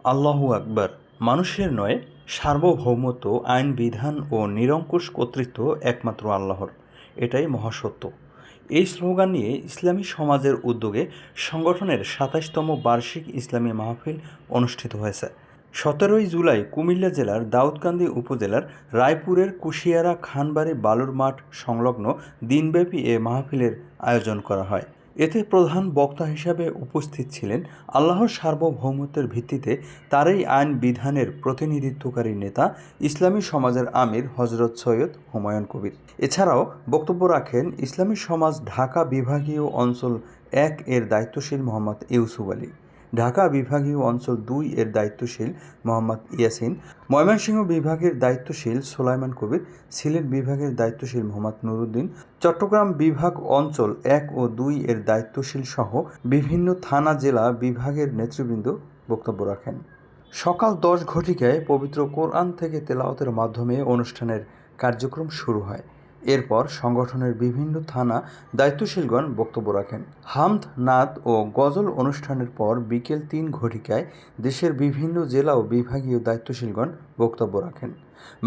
আল্লাহু আকবার। মানুষের নয়, সার্বভৌমত্ব, আইন বিধান ও নিরঙ্কুশ কর্তৃত্ব একমাত্র আল্লাহর। এটাই মহাসত্য। এই স্লোগান নিয়ে ইসলামী সমাজের উদ্যোগে সংগঠনের ২৭তম বার্ষিক ইসলামী মাহফিল অনুষ্ঠিত হয়েছে। ১৭ই জুলাই কুমিল্লা জেলার দাউদকান্দি উপজেলার রায়পুরের কুশিয়ারা খানবাড়ি বালুর মাঠ সংলগ্ন দিনব্যাপী এ মাহফিলের আয়োজন করা হয়। এতে প্রধান বক্তা হিসাবে উপস্থিত ছিলেন আল্লাহর সার্বভৌমত্বের ভিত্তিতে তারই আইন বিধানের প্রতিনিধিত্বকারী নেতা ইসলামী সমাজের আমির হজরত সৈয়দ হুমায়ুন কবির। এছাড়াও বক্তব্য রাখেন ইসলামী সমাজ ঢাকা বিভাগীয় অঞ্চল ১ এর দায়িত্বশীল মোহাম্মদ ইউসুফ আলী, ঢাকা বিভাগীয় অঞ্চল ২ এর দায়িত্বশীল মোহাম্মদ ইয়াসিন, ময়মনসিংহ বিভাগের দায়িত্বশীল সুলাইমান কবির, সিলেট বিভাগের দায়িত্বশীল মোহাম্মদ নুরুদ্দিন, চট্টগ্রাম বিভাগ অঞ্চল ১ ও ২ এর দায়িত্বশীল সহ বিভিন্ন থানা জেলা বিভাগের নেতৃবৃন্দ বক্তব্য রাখেন। সকাল ১০ ঘটিকায় পবিত্র কোরআন থেকে তেলাওয়াতের মাধ্যমে অনুষ্ঠানের কার্যক্রম শুরু হয়। এরপর সংগঠনের বিভিন্ন থানা দায়িত্বশীলগণ বক্তব্য রাখেন। হামদ, নাত ও গজল অনুষ্ঠানের পর বিকেল ৩ ঘটিকায় দেশের বিভিন্ন জেলা ও বিভাগীয় দায়িত্বশীলগণ বক্তব্য রাখেন।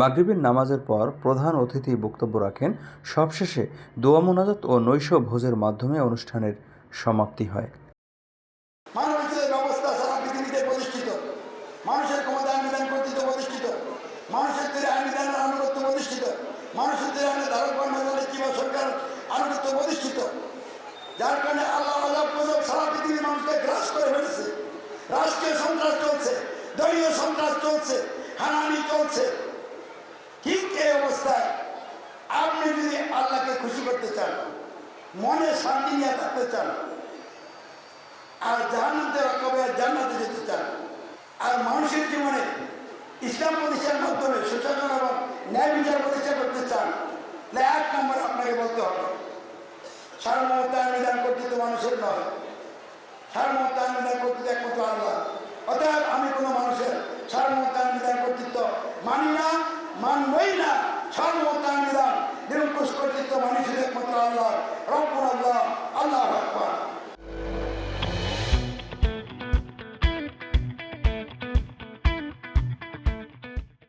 মাগরিবের নামাজের পর প্রধান অতিথি বক্তব্য রাখেন। সবশেষে দোয়া মোনাজাত ও নৈশ ভোজের মাধ্যমে অনুষ্ঠানের সমাপ্তি হয়। মানবাধিকার ব্যবস্থা সারা পৃথিবীতে প্রতিষ্ঠিত, মানুষের ক্ষমতা আইন বিধান কর্তৃত্ব প্রতিষ্ঠিত, মানুষের তৈরি আইন বিধানের আনুগত্য প্রতিষ্ঠিত, মানুষের তৈরি আইনের ধারক বান্ধবের কিংবা সরকার আনুগত্য প্রতিষ্ঠিত, যার কারণে আল্লাহ আজাব গজব সারা পৃথিবীর মানুষকে গ্রাস করে ফেলেছে। রাষ্ট্রীয় সন্ত্রাস চলছে, দলীয় সন্ত্রাস চলছে, হানাহানি চলছে। ঠিক এই অবস্থায় আপনি যদি আল্লাহকে খুশি করতে চান, মনে শান্তি নিয়ে থাকতে চান, আর জান্নাতে রক্ষাবে জান্নাতে যেতে চান, আর মানুষের জীবনে ইসলাম প্রতিষ্ঠার মাধ্যমে সুশাসন এবং ন্যায় বিচার প্রতিষ্ঠা করতে চান, তাহলে ১ নম্বরে আপনাকে বলতে হবে সার্বভৌমত্ব আইন বিধান কর্তৃত্ব মানুষের নয়, সার্বভৌমত্ব আইন বিধান কর্তৃত্ব একমাত্র আল্লাহ। অতএব আমি কোনো মানুষের